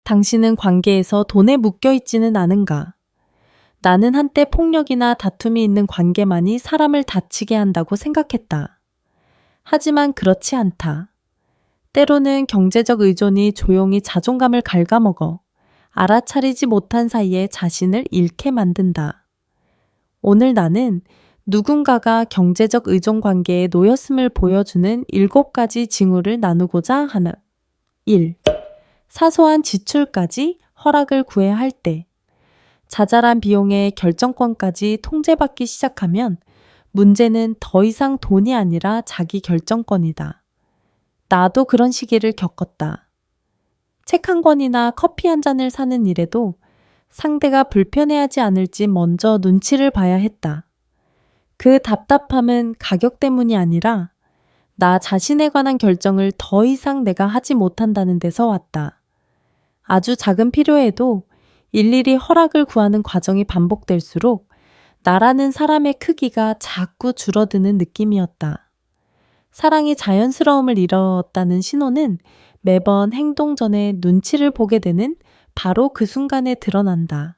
당신은 관계에서 돈에 묶여 있지는 않은가? 나는 한때 폭력이나 다툼이 있는 관계만이 사람을 다치게 한다고 생각했다. 하지만 그렇지 않다. 때로는 경제적 의존이 조용히 자존감을 갉아먹어 알아차리지 못한 사이에 자신을 잃게 만든다. 오늘 나는 누군가가 경제적 의존 관계에 놓였음을 보여주는 7가지 징후를 나누고자 하나. 1. 사소한 지출까지 허락을 구해야 할 때. 자잘한 비용의 결정권까지 통제받기 시작하면 문제는 더 이상 돈이 아니라 자기 결정권이다. 나도 그런 시기를 겪었다. 책 한 권이나 커피 한 잔을 사는 일에도 상대가 불편해하지 않을지 먼저 눈치를 봐야 했다. 그 답답함은 가격 때문이 아니라 나 자신에 관한 결정을 더 이상 내가 하지 못한다는 데서 왔다. 아주 작은 필요에도 일일이 허락을 구하는 과정이 반복될수록 나라는 사람의 크기가 자꾸 줄어드는 느낌이었다. 사랑이 자연스러움을 잃었다는 신호는 매번 행동 전에 눈치를 보게 되는 바로 그 순간에 드러난다.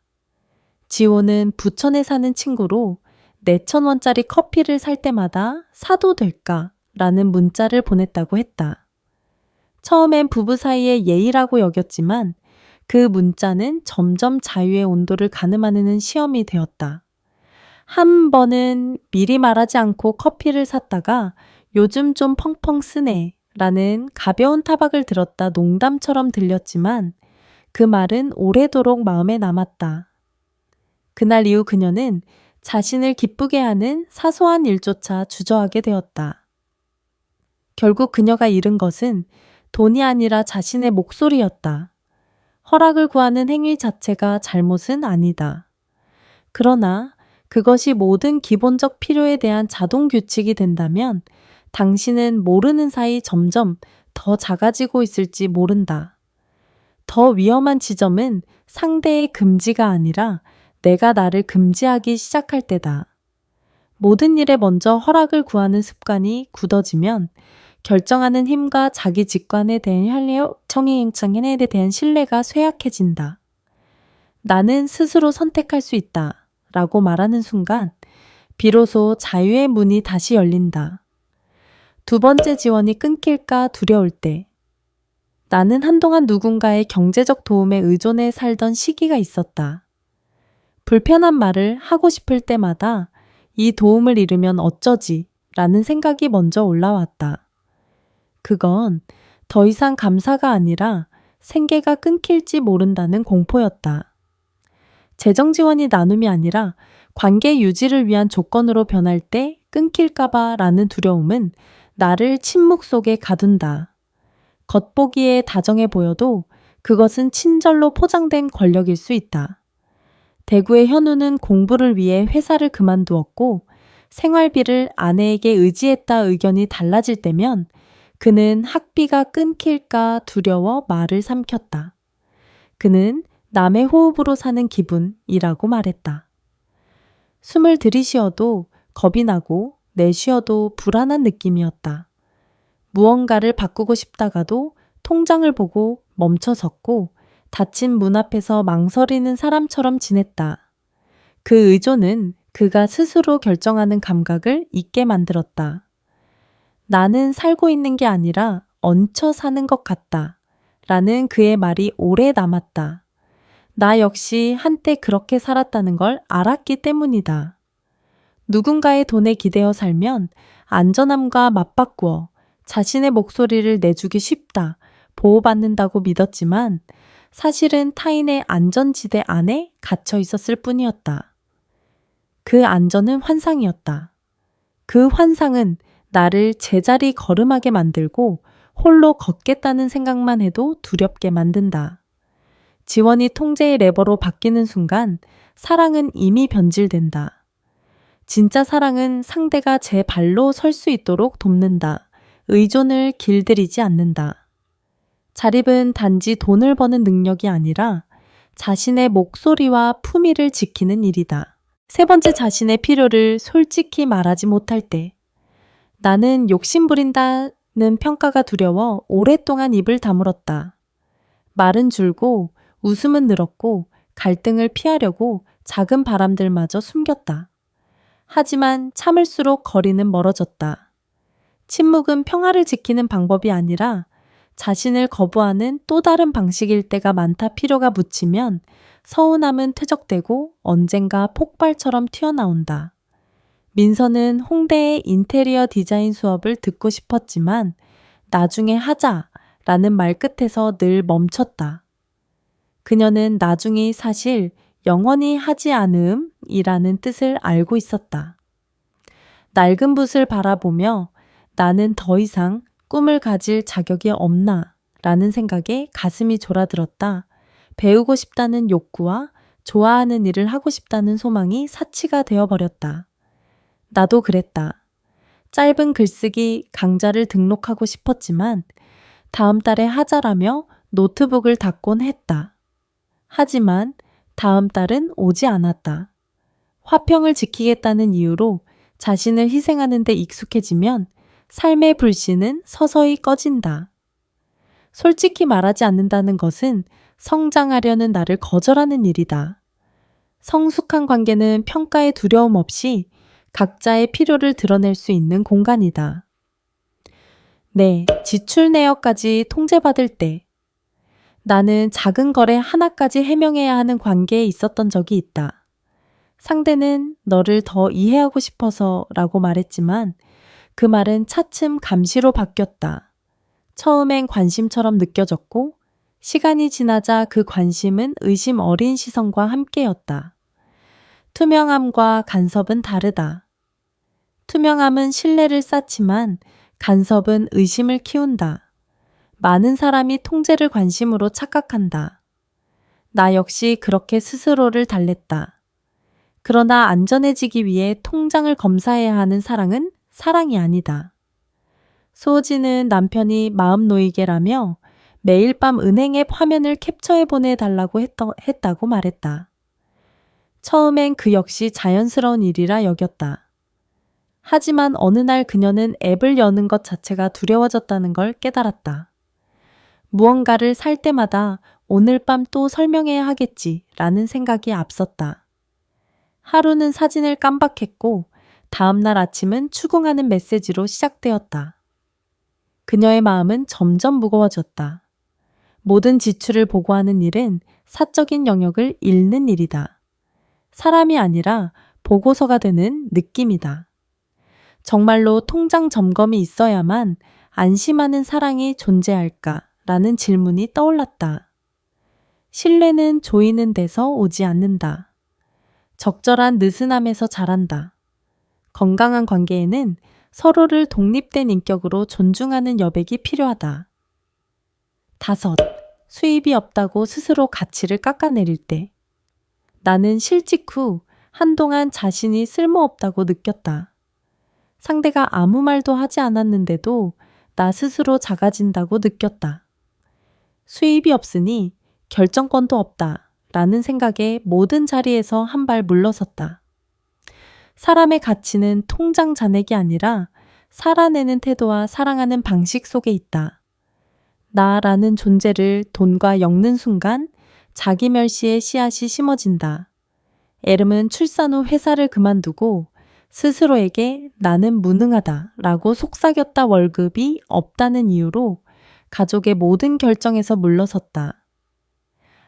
지호는 부천에 사는 친구로 4,000원짜리 커피를 살 때마다 사도 될까? 라는 문자를 보냈다고 했다. 처음엔 부부 사이의 예의라고 여겼지만 그 문자는 점점 자유의 온도를 가늠하는 시험이 되었다. 한 번은 미리 말하지 않고 커피를 샀다가 요즘 좀 펑펑 쓰네 라는 가벼운 타박을 들었다 농담처럼 들렸지만 그 말은 오래도록 마음에 남았다. 그날 이후 그녀는 자신을 기쁘게 하는 사소한 일조차 주저하게 되었다. 결국 그녀가 잃은 것은 돈이 아니라 자신의 목소리였다. 허락을 구하는 행위 자체가 잘못은 아니다. 그러나 그것이 모든 기본적 필요에 대한 자동 규칙이 된다면 당신은 모르는 사이 점점 더 작아지고 있을지 모른다. 더 위험한 지점은 상대의 금지가 아니라 내가 나를 금지하기 시작할 때다. 모든 일에 먼저 허락을 구하는 습관이 굳어지면 결정하는 힘과 자기 직관에 대한 청인청인에 대한 신뢰가 쇠약해진다. 나는 스스로 선택할 수 있다 라고 말하는 순간 비로소 자유의 문이 다시 열린다. 2번째 지원이 끊길까 두려울 때. 나는 한동안 누군가의 경제적 도움에 의존해 살던 시기가 있었다. 불편한 말을 하고 싶을 때마다 이 도움을 잃으면 어쩌지 라는 생각이 먼저 올라왔다. 그건 더 이상 감사가 아니라 생계가 끊길지 모른다는 공포였다. 재정 지원이 나눔이 아니라 관계 유지를 위한 조건으로 변할 때 끊길까봐 라는 두려움은 나를 침묵 속에 가둔다. 겉보기에 다정해 보여도 그것은 친절로 포장된 권력일 수 있다. 대구의 현우는 공부를 위해 회사를 그만두었고 생활비를 아내에게 의지했다 의견이 달라질 때면 그는 학비가 끊길까 두려워 말을 삼켰다. 그는 남의 호흡으로 사는 기분이라고 말했다. 숨을 들이쉬어도 겁이 나고 내쉬어도 불안한 느낌이었다. 무언가를 바꾸고 싶다가도 통장을 보고 멈춰섰고 닫힌 문 앞에서 망설이는 사람처럼 지냈다. 그 의존은 그가 스스로 결정하는 감각을 잊게 만들었다. 나는 살고 있는 게 아니라 얹혀 사는 것 같다. 라는 그의 말이 오래 남았다. 나 역시 한때 그렇게 살았다는 걸 알았기 때문이다. 누군가의 돈에 기대어 살면 안전함과 맞바꾸어 자신의 목소리를 내주기 쉽다, 보호받는다고 믿었지만 사실은 타인의 안전지대 안에 갇혀 있었을 뿐이었다. 그 안전은 환상이었다. 그 환상은 나를 제자리 걸음하게 만들고 홀로 걷겠다는 생각만 해도 두렵게 만든다. 지원이 통제의 레버로 바뀌는 순간 사랑은 이미 변질된다. 진짜 사랑은 상대가 제 발로 설 수 있도록 돕는다. 의존을 길들이지 않는다. 자립은 단지 돈을 버는 능력이 아니라 자신의 목소리와 품위를 지키는 일이다. 3번째, 자신의 필요를 솔직히 말하지 못할 때. 나는 욕심부린다는 평가가 두려워 오랫동안 입을 다물었다. 말은 줄고 웃음은 늘었고 갈등을 피하려고 작은 바람들마저 숨겼다. 하지만 참을수록 거리는 멀어졌다. 침묵은 평화를 지키는 방법이 아니라 자신을 거부하는 또 다른 방식일 때가 많다. 필요가 묻히면 서운함은 퇴적되고 언젠가 폭발처럼 튀어나온다. 민서는 홍대의 인테리어 디자인 수업을 듣고 싶었지만 나중에 하자라는 말 끝에서 늘 멈췄다. 그녀는 나중이 사실 영원히 하지 않음이라는 뜻을 알고 있었다. 낡은 붓을 바라보며 나는 더 이상 꿈을 가질 자격이 없나 라는 생각에 가슴이 졸아들었다. 배우고 싶다는 욕구와 좋아하는 일을 하고 싶다는 소망이 사치가 되어버렸다. 나도 그랬다. 짧은 글쓰기 강좌를 등록하고 싶었지만 다음 달에 하자라며 노트북을 닫곤 했다. 하지만 다음 달은 오지 않았다. 화평을 지키겠다는 이유로 자신을 희생하는 데 익숙해지면 삶의 불씨는 서서히 꺼진다. 솔직히 말하지 않는다는 것은 성장하려는 나를 거절하는 일이다. 성숙한 관계는 평가의 두려움 없이 각자의 필요를 드러낼 수 있는 공간이다. 네, 지출 내역까지 통제받을 때 나는 작은 거래 하나까지 해명해야 하는 관계에 있었던 적이 있다. 상대는 너를 더 이해하고 싶어서라고 말했지만 그 말은 차츰 감시로 바뀌었다. 처음엔 관심처럼 느껴졌고 시간이 지나자 그 관심은 의심 어린 시선과 함께였다. 투명함과 간섭은 다르다. 투명함은 신뢰를 쌓지만 간섭은 의심을 키운다. 많은 사람이 통제를 관심으로 착각한다. 나 역시 그렇게 스스로를 달랬다. 그러나 안전해지기 위해 통장을 검사해야 하는 사랑은 사랑이 아니다. 소호지는 남편이 마음 놓이게라며 매일 밤 은행 앱 화면을 캡처해 보내달라고 했다고 말했다. 처음엔 그 역시 자연스러운 일이라 여겼다. 하지만 어느 날 그녀는 앱을 여는 것 자체가 두려워졌다는 걸 깨달았다. 무언가를 살 때마다 오늘 밤 또 설명해야 하겠지라는 생각이 앞섰다. 하루는 사진을 깜박했고 다음날 아침은 추궁하는 메시지로 시작되었다. 그녀의 마음은 점점 무거워졌다. 모든 지출을 보고하는 일은 사적인 영역을 잃는 일이다. 사람이 아니라 보고서가 되는 느낌이다. 정말로 통장 점검이 있어야만 안심하는 사랑이 존재할까라는 질문이 떠올랐다. 신뢰는 조이는 데서 오지 않는다. 적절한 느슨함에서 자란다. 건강한 관계에는 서로를 독립된 인격으로 존중하는 여백이 필요하다. 5. 수입이 없다고 스스로 가치를 깎아내릴 때 나는 실직 후 한동안 자신이 쓸모없다고 느꼈다. 상대가 아무 말도 하지 않았는데도 나 스스로 작아진다고 느꼈다. 수입이 없으니 결정권도 없다 라는 생각에 모든 자리에서 한 발 물러섰다. 사람의 가치는 통장 잔액이 아니라 살아내는 태도와 사랑하는 방식 속에 있다. 나라는 존재를 돈과 엮는 순간 자기 멸시의 씨앗이 심어진다. 에름은 출산 후 회사를 그만두고 스스로에게 나는 무능하다 라고 속삭였다. 월급이 없다는 이유로 가족의 모든 결정에서 물러섰다.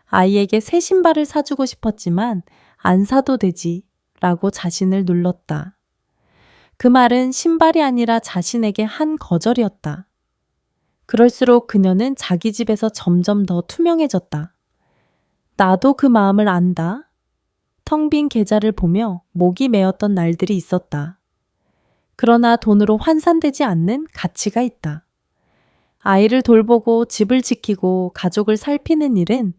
아이에게 새 신발을 사주고 싶었지만 안 사도 되지 라고 자신을 눌렀다. 그 말은 신발이 아니라 자신에게 한 거절이었다. 그럴수록 그녀는 자기 집에서 점점 더 투명해졌다. 나도 그 마음을 안다. 텅 빈 계좌를 보며 목이 메었던 날들이 있었다. 그러나 돈으로 환산되지 않는 가치가 있다. 아이를 돌보고 집을 지키고 가족을 살피는 일은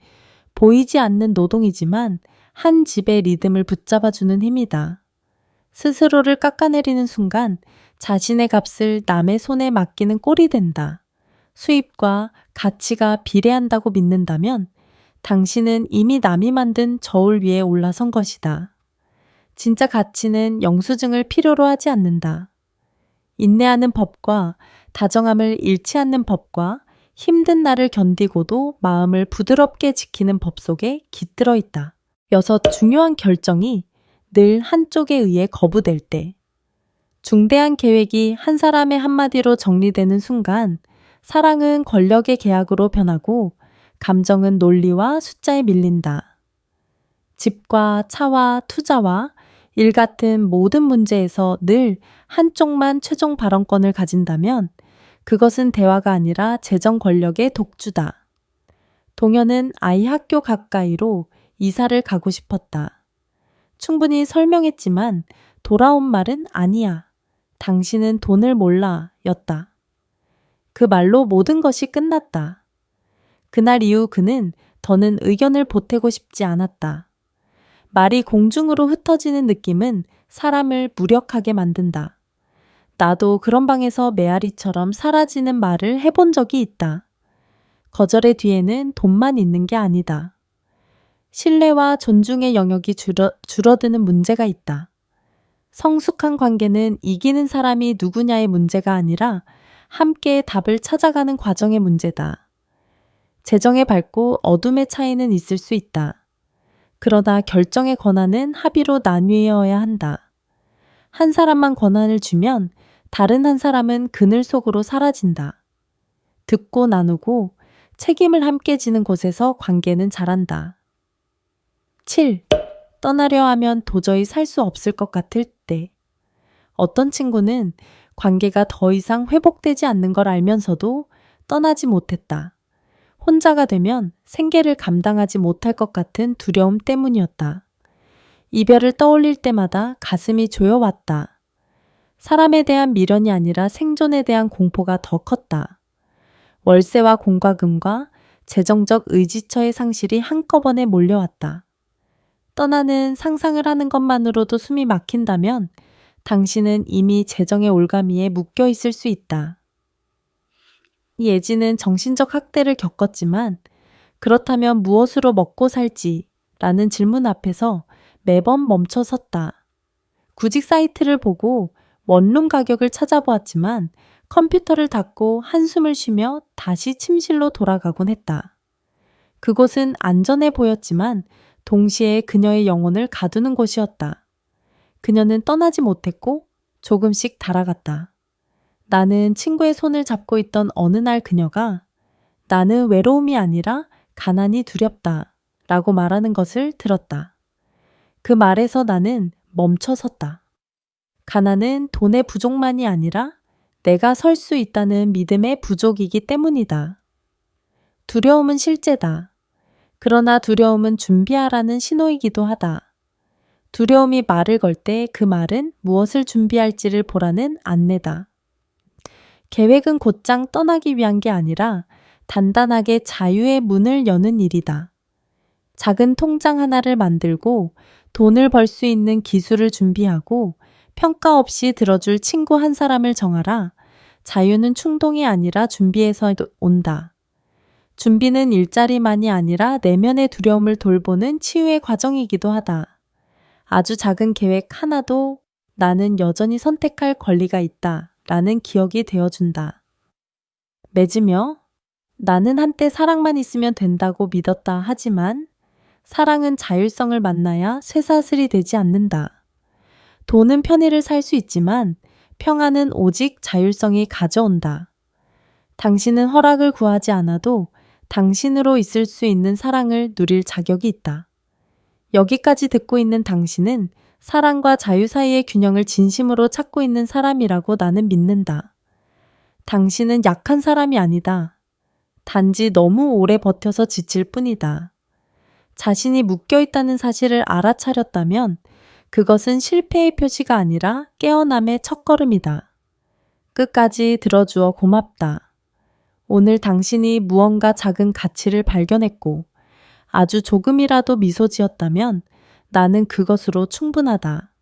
보이지 않는 노동이지만 한 집의 리듬을 붙잡아주는 힘이다. 스스로를 깎아내리는 순간 자신의 값을 남의 손에 맡기는 꼴이 된다. 수입과 가치가 비례한다고 믿는다면 당신은 이미 남이 만든 저울 위에 올라선 것이다. 진짜 가치는 영수증을 필요로 하지 않는다. 인내하는 법과 다정함을 잃지 않는 법과 힘든 날을 견디고도 마음을 부드럽게 지키는 법 속에 깃들어 있다. 6. 중요한 결정이 늘 한쪽에 의해 거부될 때. 중대한 계획이 한 사람의 한마디로 정리되는 순간 사랑은 권력의 계약으로 변하고 감정은 논리와 숫자에 밀린다. 집과 차와 투자와 일 같은 모든 문제에서 늘 한쪽만 최종 발언권을 가진다면 그것은 대화가 아니라 재정 권력의 독주다. 동현은 아이 학교 가까이로 이사를 가고 싶었다. 충분히 설명했지만 돌아온 말은 아니야. 당신은 돈을 몰라 였다. 그 말로 모든 것이 끝났다. 그날 이후 그는 더는 의견을 보태고 싶지 않았다. 말이 공중으로 흩어지는 느낌은 사람을 무력하게 만든다. 나도 그런 방에서 메아리처럼 사라지는 말을 해본 적이 있다. 거절의 뒤에는 돈만 있는 게 아니다. 신뢰와 존중의 영역이 줄어드는 문제가 있다. 성숙한 관계는 이기는 사람이 누구냐의 문제가 아니라 함께 답을 찾아가는 과정의 문제다. 재정의 밝고 어둠의 차이는 있을 수 있다. 그러나 결정의 권한은 합의로 나뉘어야 한다. 한 사람만 권한을 주면 다른 한 사람은 그늘 속으로 사라진다. 듣고 나누고 책임을 함께 지는 곳에서 관계는 자란다. 7. 떠나려 하면 도저히 살 수 없을 것 같을 때. 어떤 친구는 관계가 더 이상 회복되지 않는 걸 알면서도 떠나지 못했다. 혼자가 되면 생계를 감당하지 못할 것 같은 두려움 때문이었다. 이별을 떠올릴 때마다 가슴이 조여왔다. 사람에 대한 미련이 아니라 생존에 대한 공포가 더 컸다. 월세와 공과금과 재정적 의지처의 상실이 한꺼번에 몰려왔다. 떠나는 상상을 하는 것만으로도 숨이 막힌다면 당신은 이미 재정의 올가미에 묶여 있을 수 있다. 예지는 정신적 학대를 겪었지만 그렇다면 무엇으로 먹고 살지? 라는 질문 앞에서 매번 멈춰 섰다. 구직 사이트를 보고 원룸 가격을 찾아보았지만 컴퓨터를 닫고 한숨을 쉬며 다시 침실로 돌아가곤 했다. 그곳은 안전해 보였지만 동시에 그녀의 영혼을 가두는 곳이었다. 그녀는 떠나지 못했고 조금씩 달아갔다. 나는 친구의 손을 잡고 있던 어느 날 그녀가 나는 외로움이 아니라 가난이 두렵다 라고 말하는 것을 들었다. 그 말에서 나는 멈춰 섰다. 가난은 돈의 부족만이 아니라 내가 설 수 있다는 믿음의 부족이기 때문이다. 두려움은 실제다. 그러나 두려움은 준비하라는 신호이기도 하다. 두려움이 말을 걸 때 그 말은 무엇을 준비할지를 보라는 안내다. 계획은 곧장 떠나기 위한 게 아니라 단단하게 자유의 문을 여는 일이다. 작은 통장 하나를 만들고 돈을 벌 수 있는 기술을 준비하고 평가 없이 들어줄 친구 한 사람을 정하라. 자유는 충동이 아니라 준비해서 온다. 준비는 일자리만이 아니라 내면의 두려움을 돌보는 치유의 과정이기도 하다. 아주 작은 계획 하나도 나는 여전히 선택할 권리가 있다. 라는 기억이 되어준다. 맺으며 나는 한때 사랑만 있으면 된다고 믿었다 하지만 사랑은 자율성을 만나야 쇠사슬이 되지 않는다. 돈은 편의를 살 수 있지만 평안은 오직 자율성이 가져온다. 당신은 허락을 구하지 않아도 당신으로 있을 수 있는 사랑을 누릴 자격이 있다. 여기까지 듣고 있는 당신은 사랑과 자유 사이의 균형을 진심으로 찾고 있는 사람이라고 나는 믿는다. 당신은 약한 사람이 아니다. 단지 너무 오래 버텨서 지칠 뿐이다. 자신이 묶여있다는 사실을 알아차렸다면 그것은 실패의 표시가 아니라 깨어남의 첫걸음이다. 끝까지 들어주어 고맙다. 오늘 당신이 무언가 작은 가치를 발견했고 아주 조금이라도 미소 지었다면 나는 그것으로 충분하다.